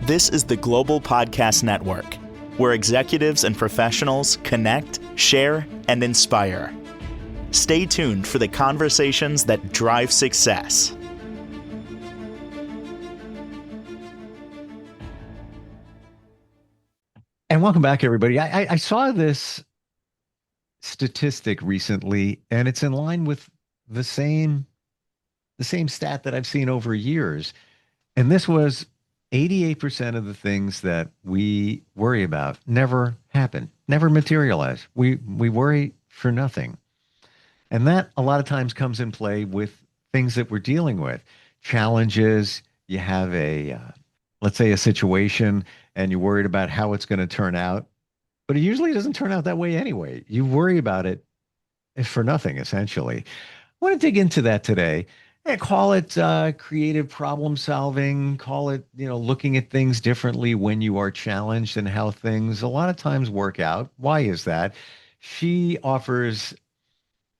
This is the Global Podcast Network, where executives and professionals connect, share, and inspire. Stay tuned for the conversations that drive success. And welcome back, everybody. I saw this statistic recently, and it's in line with the same stat that I've seen over years. And this was 88% of the things that we worry about never happen, never materialize. We worry for nothing. And that a lot of times comes in play with things that we're dealing with. Challenges, you have let's say a situation, and you're worried about how it's going to turn out. But it usually doesn't turn out that way anyway. You worry about it for nothing, essentially. I want to dig into that today. Call it creative problem solving. Call it, looking at things differently when you are challenged and how things a lot of times work out. Why is that? She offers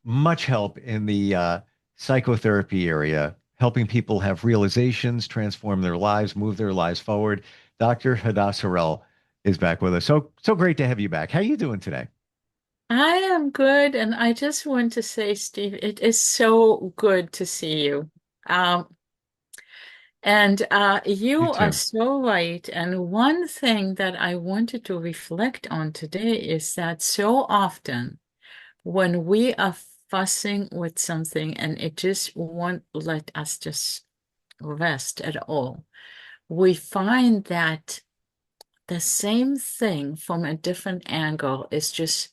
much help in the psychotherapy area, helping people have realizations, transform their lives, move their lives forward. Dr. Hadass Harel is back with us. So great to have you back. How are you doing today? I am good, and I just want to say, Steve, it is so good to see you. Um, and You you are too. so right. And one thing that I wanted to reflect on today is that so often when we are fussing with something and it just won't let us just rest at all, we find that the same thing from a different angle is just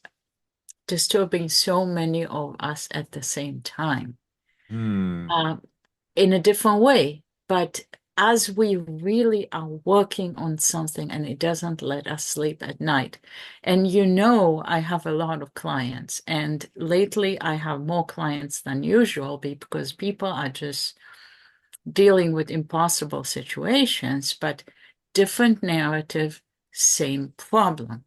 disturbing so many of us at the same time, Hmm. uh, in a different way. But as we really are working on something and it doesn't let us sleep at night, and I have a lot of clients, and lately I have more clients than usual because people are just dealing with impossible situations, but different narrative, same problem.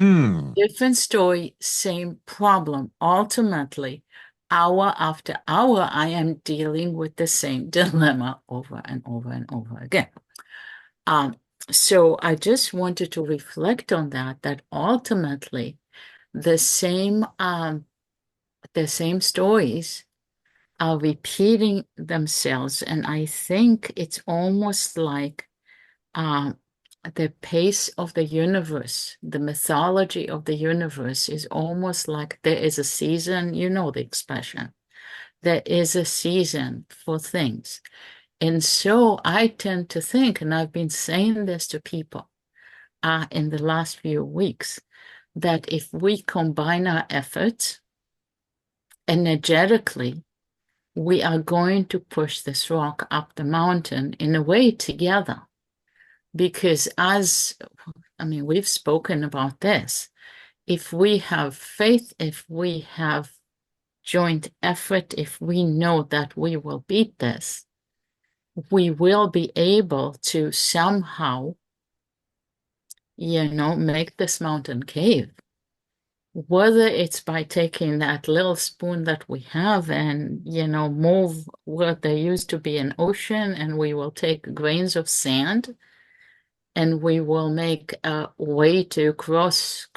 Hmm. Different story, same problem. Ultimately, hour after hour, I am dealing with the same dilemma over and over and over again. Um, so I just wanted to reflect on that ultimately the same stories are repeating themselves. And I think it's almost like um, the pace of the universe, the mythology of the universe is almost like there is a season, you know the expression, there is a season for things. And so I tend to think, and I've been saying this to people in the last few weeks, that if we combine our efforts energetically, we are going to push this rock up the mountain in a way together. Because we've spoken about this. If we have faith, if we have joint effort, if we know that we will beat this, we will be able to somehow, make this mountain cave. Whether it's by taking that little spoon that we have and, move where there used to be an ocean, and we will take grains of sand and we will make a way to cross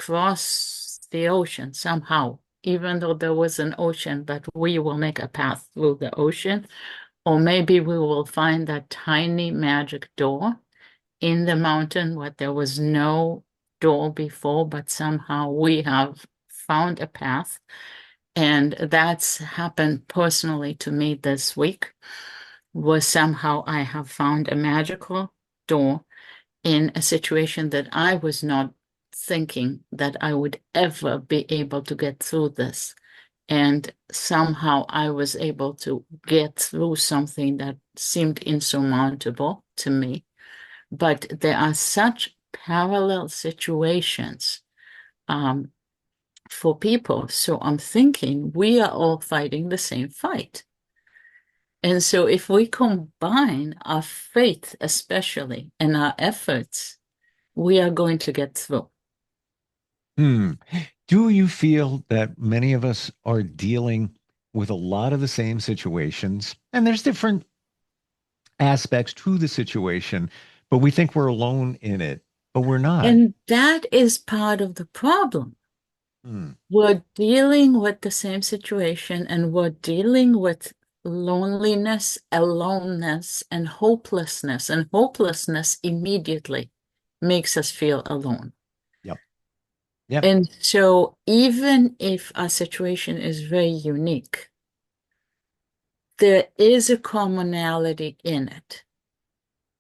the ocean somehow, even though there was an ocean, but we will make a path through the ocean. Or maybe we will find that tiny magic door in the mountain where there was no door before, but somehow we have found a path. And that's happened personally to me this week, where somehow I have found a magical door in a situation that I was not thinking that I would ever be able to get through this. And somehow I was able to get through something that seemed insurmountable to me. But there are such parallel situations um, for people. So I'm thinking we are all fighting the same fight. And so if we combine our faith, especially, and our efforts, we are going to get through. Hmm. Do you feel that many of us are dealing with a lot of the same situations, and there's different aspects to the situation, But we think we're alone in it, but we're not. And that is part of the problem. Hmm. We're dealing with the same situation and we're dealing with loneliness, aloneness, and hopelessness. And hopelessness immediately makes us feel alone. Yep. Yep. And so, even if our situation is very unique, there is a commonality in it.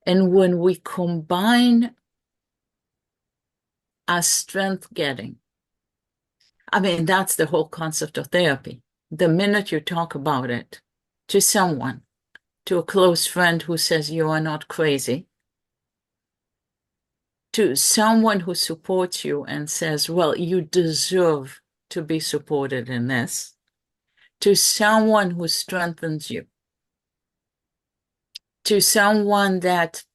And when we combine our strength getting, I mean, that's the whole concept of therapy. The minute you talk about it to someone, to a close friend who says you are not crazy, to someone who supports you and says, well, you deserve to be supported in this, to someone who strengthens you, to someone that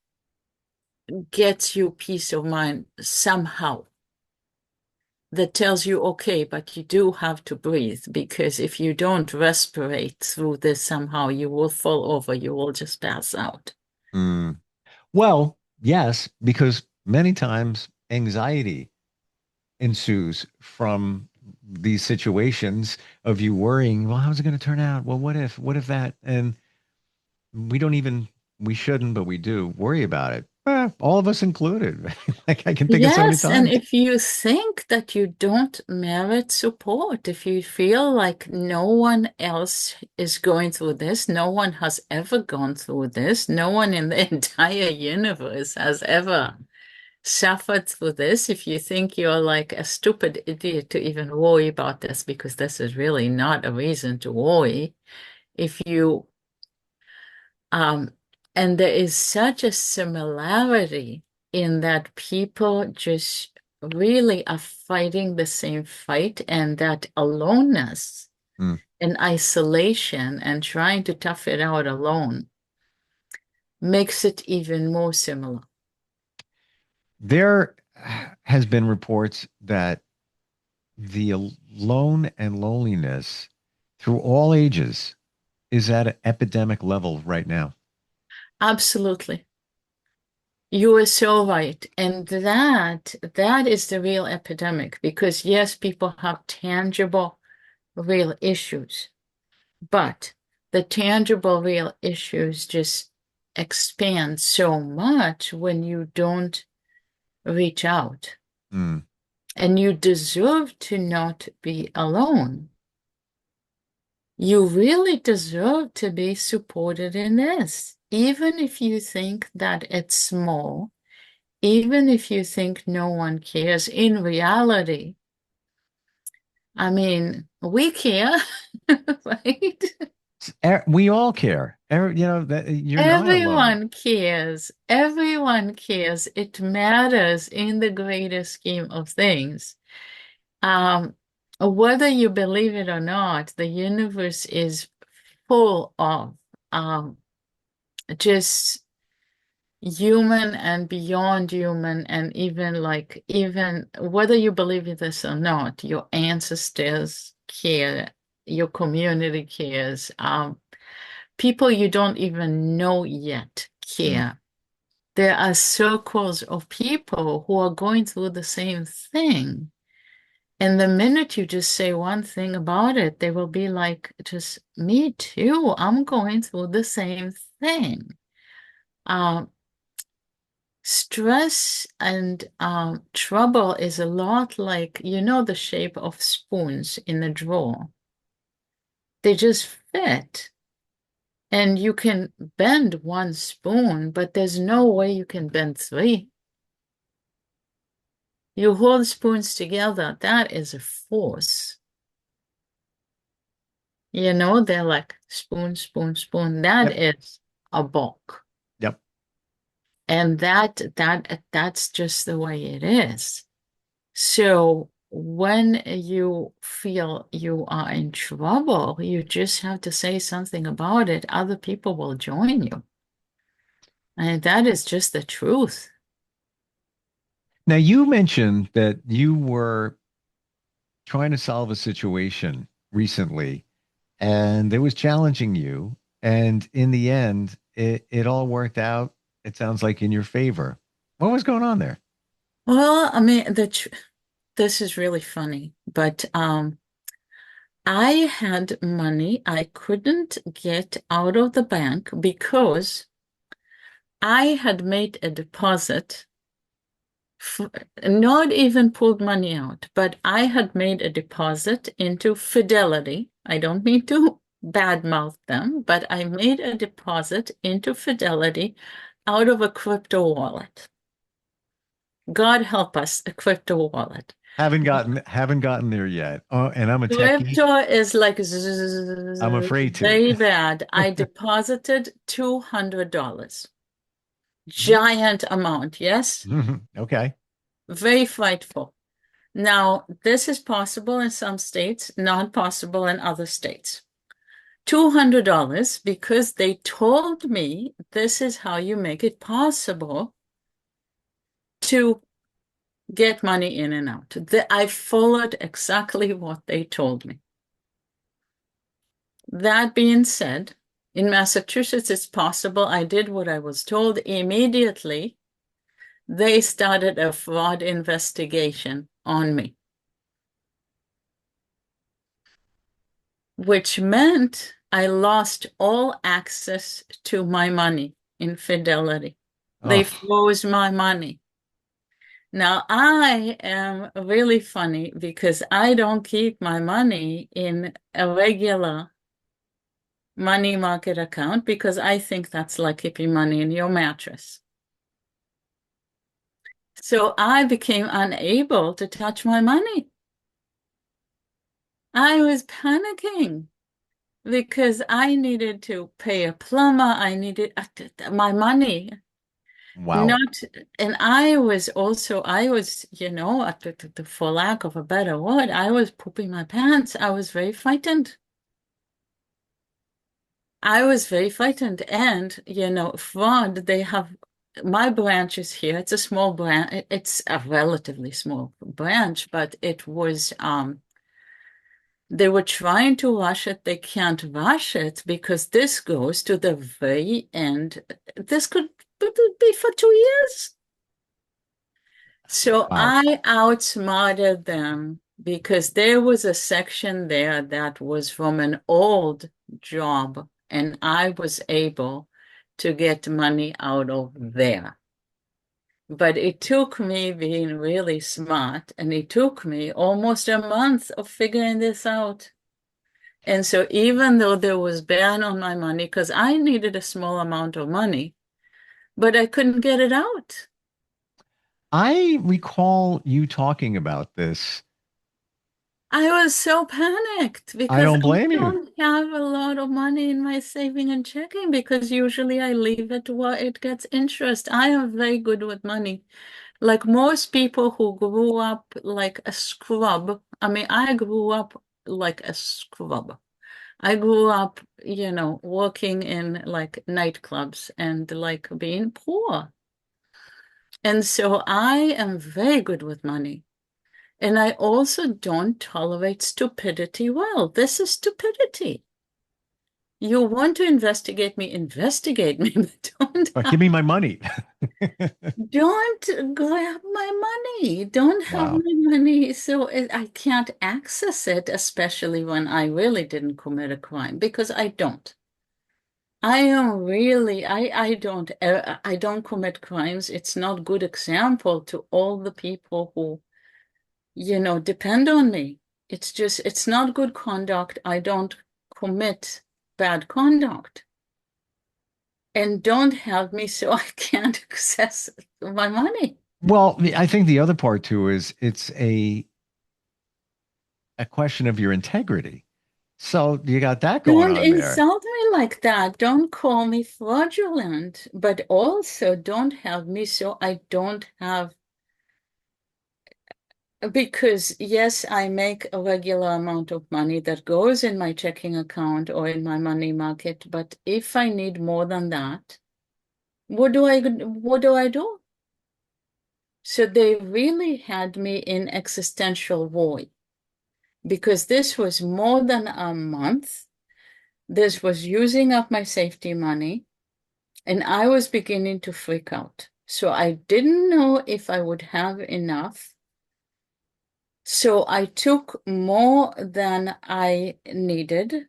gets you peace of mind somehow, that tells you, okay, but you do have to breathe because if you don't respirate through this somehow, you will fall over, you will just pass out. Hmm. Well, yes, because many times anxiety ensues from these situations of you worrying, well, how's it going to turn out? Well, what if that? And we don't even, we shouldn't, but we do worry about it. All of us included. Like I can think of so many Yes, and times. if you think that you don't merit support, if you feel like no one else is going through this, no one has ever gone through this, no one in the entire universe has ever suffered through this, if you think you're like a stupid idiot to even worry about this, because this is really not a reason to worry, if you um, and there is such a similarity in that people just really are fighting the same fight, and that aloneness Hmm. and isolation and trying to tough it out alone makes it even more similar. There has been reports that the alone and loneliness through all ages is at an epidemic level right now. Absolutely. You are so right. And that is the real epidemic because yes, people have tangible, real issues. But the tangible, real issues just expand so much when you don't reach out. Hmm. And you deserve to not be alone. You really deserve to be supported in this. Even if you think that it's small, even if you think no one cares, in reality, I mean, we care, right? We all care. That you're not alone. Everyone cares. Everyone cares. It matters in the greater scheme of things. Um, Whether you believe it or not, the universe is full of um, just human and beyond human, and even whether you believe in this or not, your ancestors care, your community cares. People you don't even know yet Hmm. care. There are circles of people who are going through the same thing. And the minute you just say one thing about it, they will be like, just me too. I'm going through the same thing. Um, Stress and trouble is a lot like, the shape of spoons in a drawer. They just fit. And you can bend one spoon, but there's no way you can bend three. You hold spoons together, that is a force. They're like spoon, spoon, spoon. That Yep. is a bulk. Yep. And that's just the way it is. So when you feel you are in trouble, you just have to say something about it. Other people will join you. And that is just the truth. Now you mentioned that you were trying to solve a situation recently and it was challenging you. And in the end, it all worked out it sounds like in your favor. What was going on there? Well, I mean, this is really funny, but I had money I couldn't get out of the bank because I had made a deposit, not even pulled money out, but I had made a deposit into Fidelity. I don't mean to badmouth them, but I made a deposit into Fidelity out of a crypto wallet. God help us, a crypto wallet. Haven't gotten there yet. Oh, and I'm a techie. Crypto is like I'm afraid to. very bad. I deposited $200. Giant amount, yes? Okay. Very frightful. Now, this is possible in some states, not possible in other states. $200 because they told me this is how you make it possible to get money in and out. I followed exactly what they told me. That being said, in Massachusetts, it's possible. I did what I was told immediately. They started a fraud investigation on me, which meant I lost all access to my money in Fidelity. They Oh, froze my money. Now, I am really funny because I don't keep my money in a regular money market account because I think that's like keeping money in your mattress. So I became unable to touch my money. I was panicking because I needed to pay a plumber. I needed my money. wow. Not, and I was also, for lack of a better word, I was pooping my pants. I was very frightened. I was very frightened. And, fraud, they have my branch is here. It's a small branch. It's a relatively small branch, but it was, they were trying to rush it. They can't rush it because this goes to the very end. This could be for 2 years. So Wow. I outsmarted them because there was a section there that was from an old job, and I was able to get money out of there. But it took me being really smart, and it took me almost a month of figuring this out. And so even though there was ban on my money, because I needed a small amount of money, but I couldn't get it out. I recall you talking about this. I was so panicked I because don't I blame you. don't have a lot of money in my saving and checking because usually I leave it where it gets interest. I am very good with money. Like most people who grew up like a scrub. I mean, I grew up like a scrub. I grew up, working in like nightclubs and like being poor. And so I am very good with money. And I also don't tolerate stupidity well. This is stupidity. You want to investigate me, but Give me my money. don't grab my money. Don't have Wow. my money. So I can't access it, especially when I really didn't commit a crime, because I don't. I am really, I don't commit crimes. It's not good example to all the people who depend on me. It's not good conduct. I don't commit bad conduct. And don't help me so I can't access my money. Well, I think the other part too is it's a question of your integrity. So you got that going Don't on there. insult me like that. Don't call me fraudulent, but also don't help me so I don't have. Because yes, I make a regular amount of money that goes in my checking account or in my money market, but if I need more than that, what do I do? So they really had me in existential void because this was more than a month. This was using up my safety money. And I was beginning to freak out. So I didn't know if I would have enough. So I took more than I needed.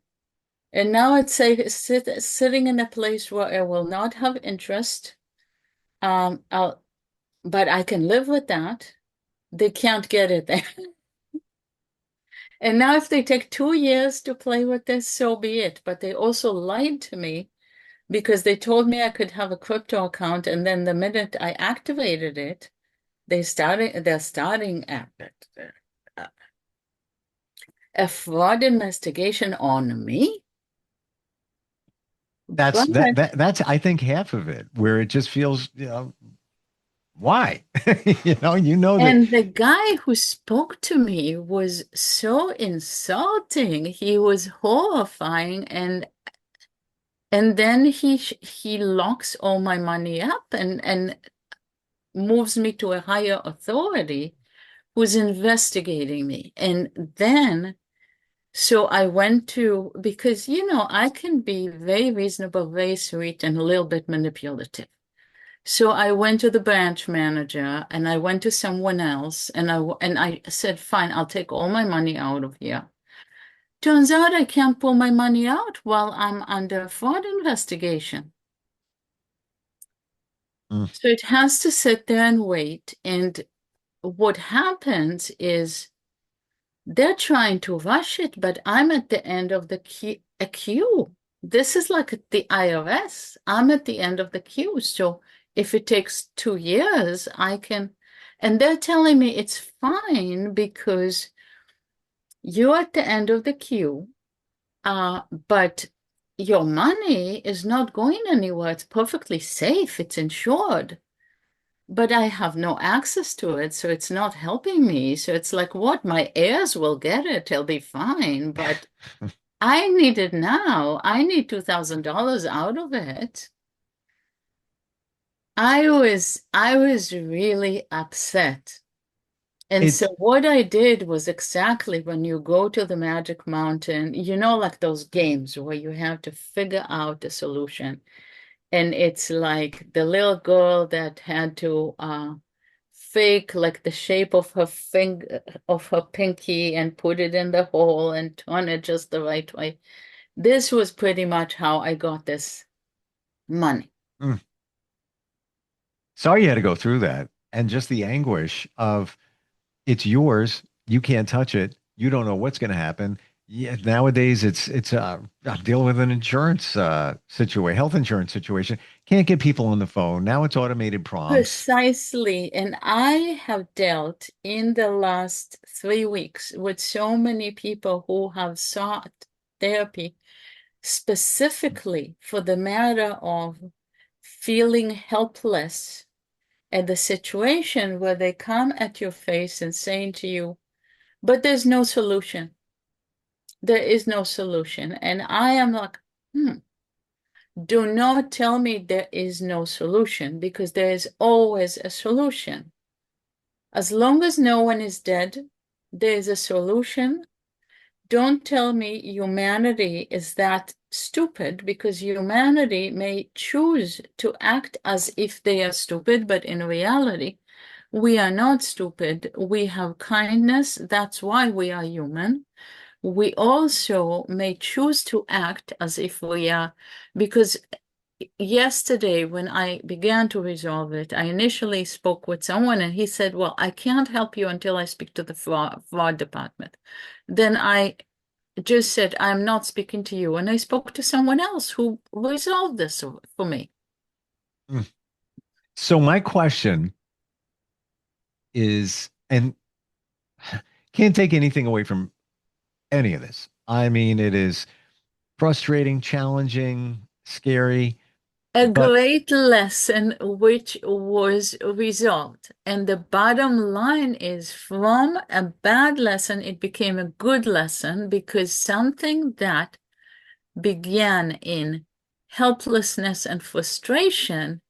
And now it's sitting in a place where I will not have interest. But I can live with that. They can't get it there. And now if they take 2 years to play with this, so be it. But they also lied to me because they told me I could have a crypto account, and then the minute I activated it, they're starting a fraud investigation on me. That's But that's I think half of it, where it just feels, why? That. and the guy who spoke to me was so insulting. He was horrifying, and then he locks all my money up and moves me to a higher authority who's investigating me. And then, so I went to, because, I can be very reasonable, very sweet, and a little bit manipulative. So I went to the branch manager and I went to someone else and I said, fine, I'll take all my money out of here. Turns out I can't pull my money out while I'm under fraud investigation. Mm. So it has to sit there and wait. And what happens is they're trying to rush it, but I'm at the end of the queue. This is like at the IRS. I'm at the end of the queue. So if it takes 2 years, I can, and they're telling me it's fine because you're at the end of the queue, but your money is not going anywhere. It's perfectly safe. It's insured. But I have no access to it, so it's not helping me. So it's like, what? My heirs will get it. They'll be fine. But I need it now. I need $2,000 out of it. I was really upset. And so It's what I did was exactly when you go to the Magic Mountain, like those games where you have to figure out a solution. And it's like the little girl that had to fake like the shape of her finger of her pinky and put it in the hole and turn it just the right way. This was pretty much how I got this money. mm. Sorry you had to go through that, and just the anguish of it's yours, you can't touch it, you don't know what's going to happen. Yeah, nowadays I'm dealing with an insurance situation, health insurance situation. Can't get people on the phone. Now it's automated prompts. Precisely. And I have dealt in the last 3 weeks with so many people who have sought therapy specifically for the matter of feeling helpless at the situation where they come at your face and saying to you, but there's no solution. There is no solution. And I am like, do not tell me there is no solution because there is always a solution. As long as no one is dead, there is a solution. Don't tell me humanity is that stupid because humanity may choose to act as if they are stupid, but in reality, we are not stupid. We have kindness. That's why we are human. We also may choose to act as if we are, because yesterday when I began to resolve it, I initially spoke with someone and he said, well, I can't help you until I speak to the fraud department. Then I just said, I'm not speaking to you. And I spoke to someone else who resolved this for me. Mm. So my question is, and can't take anything away from any of this. I mean, it is frustrating, challenging, scary, A but great lesson which was resolved. And the bottom line is from a bad lesson, it became a good lesson because something that began in helplessness and frustration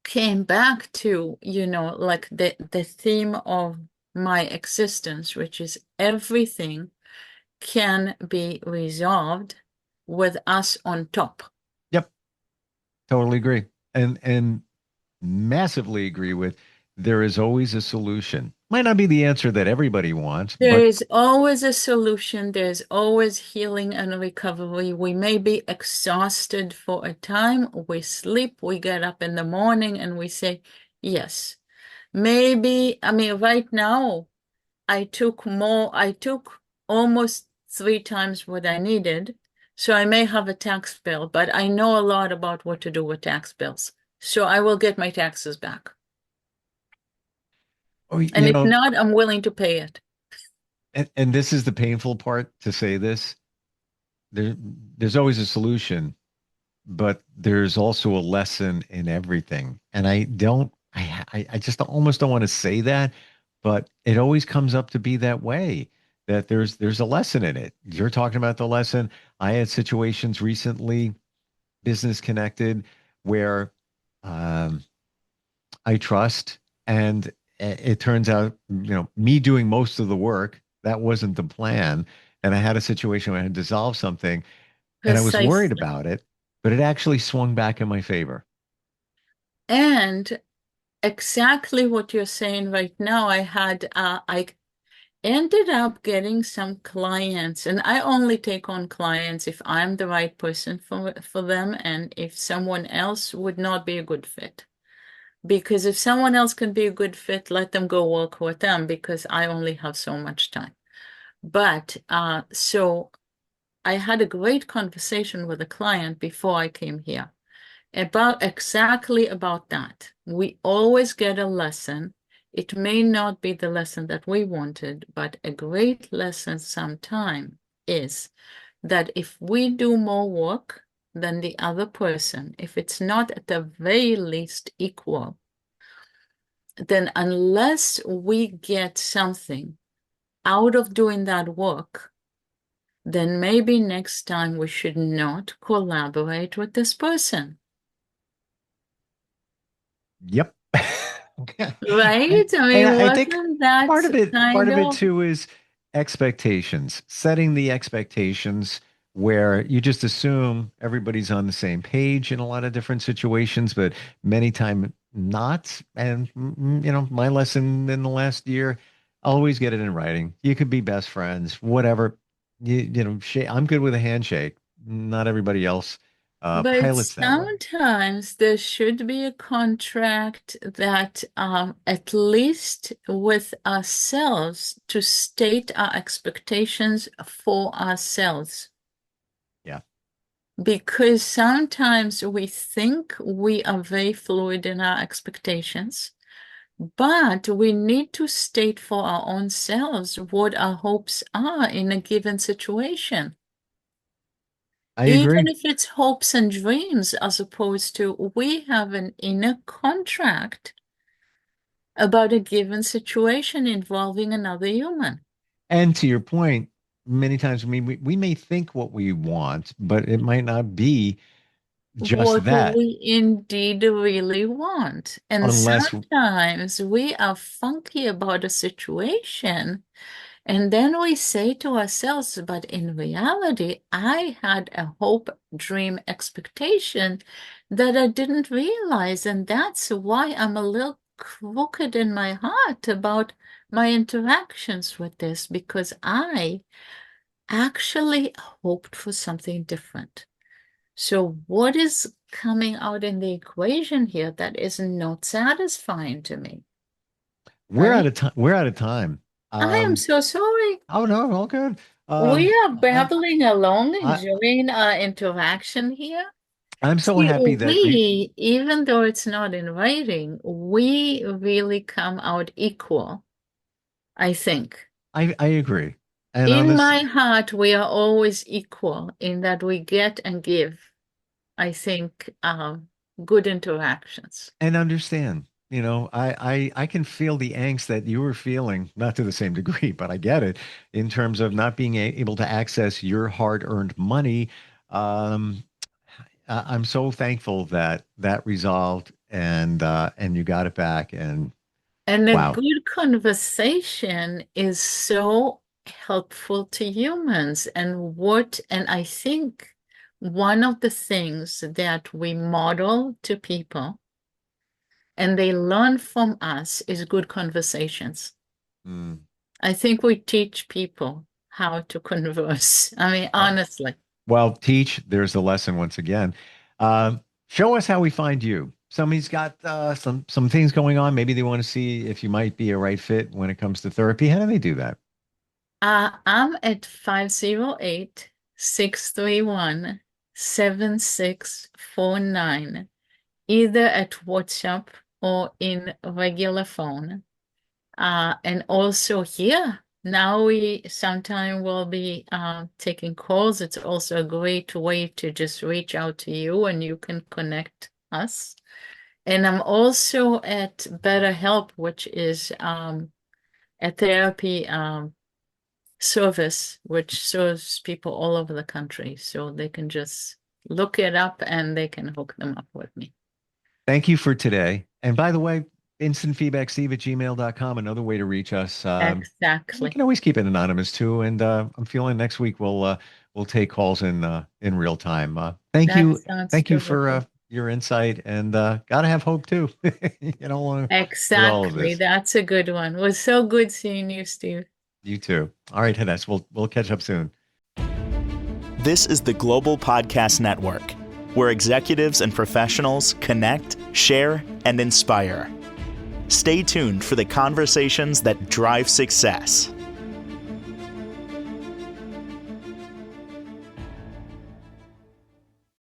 came back to, like the theme of my existence, which is everything can be resolved with us on top. yep. Totally agree. And massively agree with there is always a solution. Might not be the answer that everybody wants, There but is always a solution. There's always healing and recovery. We may be exhausted for a time. We sleep, we get up in the morning and we say, yes. Maybe, I mean, right now, I took almost 3 times what I needed. So I may have a tax bill, but I know a lot about what to do with tax bills. So I will get my taxes back. oh, And you if know, not, I'm willing to pay it. and this is the painful part to say this. There, there's always a solution, but there's also a lesson in everything. And I just almost don't want to say that, but it always comes up to be that way, that there's a lesson in it. You're talking about the lesson. I had situations recently, business connected, where um, I trust, and it turns out, me doing most of the work, that wasn't the plan. And I had a situation where I had to dissolve something and I was worried Precisely. about it, but it actually swung back in my favor. And exactly what you're saying right now, I ended up getting some clients, and I only take on clients if I'm the right person for them and if someone else would not be a good fit. Because if someone else can be a good fit, let them go work with them because I only have so much time. But so I had a great conversation with a client before I came here about exactly about that. We always get a lesson. It may not be the lesson that we wanted, but a great lesson sometime is that if we do more work than the other person, if it's not at the very least equal, then unless we get something out of doing that work, then maybe next time we should not collaborate with this person. Yep. Right? I And mean, I think wasn't that part kind of it of, too is expectations, setting the expectations where you just assume everybody's on the same page in a lot of different situations, but many times not. And my lesson in the last year, always get it in writing. You could be best friends, whatever. I'm good with a handshake. Not everybody else but pilots that way. sometimes there should be a contract that at least with ourselves to state our expectations for ourselves. Yeah. Because sometimes we think we are very fluid in our expectations, but we need to state for our own selves what our hopes are in a given situation. I Even agree. if it's hopes and dreams, as opposed to we have an inner contract about a given situation involving another human. And to your point, many times, I mean, we may think what we want, but it might not be just What that we indeed really want. And unless, sometimes we are funky about a situation, and then we say to ourselves, but in reality, I had a hope, dream, expectation that I didn't realize. And that's why I'm a little crooked in my heart about my interactions with this, because I actually hoped for something different. So, what is coming out in the equation here that is not satisfying to me, we're out right? of time. We're out of time. I am Um, so sorry. oh no, all good. We are I, babbling along, I, enjoying our interaction here. I'm so See, happy that even though it's not in writing, we really come out equal, I think. I agree. And on In this, my heart, we are always equal in that we get and give, I think, good interactions. and understand, I can feel the angst that you were feeling, not to the same degree, but I get it in terms of not being able to access your hard-earned money. Um, I'm so thankful that that resolved and you got it back. And And a wow, good conversation is so helpful to humans. And I think one of the things that we model to people and they learn from us is good conversations. Mm. I think we teach people how to converse. I mean, honestly. Well, teach, there's the lesson once again. Show us how we find you. Somebody's got some things going on. Maybe they want to see if you might be a right fit when it comes to therapy. How do they do that? I'm at 508-631-7649, either at WhatsApp or in regular phone. And also here, now we sometime will be taking calls. It's also a great way to just reach out to you and you can connect us. And I'm also at BetterHelp, which is a therapy service which serves people all over the country. So they can just look it up and they can hook them up with me. Thank you for today. And by the way, instantfeedbacksteve@gmail.com, another way to reach us. You Exactly. can always keep it anonymous too. And I'm feeling next week we'll take calls in real time. Thank That you. sounds Thank you for terrific. your insight and gotta have hope too. You don't want to with all of Exactly. this. That's a good one. It was so good seeing you, Steve. You too. All right, Hadass. We'll catch up soon. This is the Global Podcast Network, where executives and professionals connect, share, and inspire. Stay tuned for the conversations that drive success.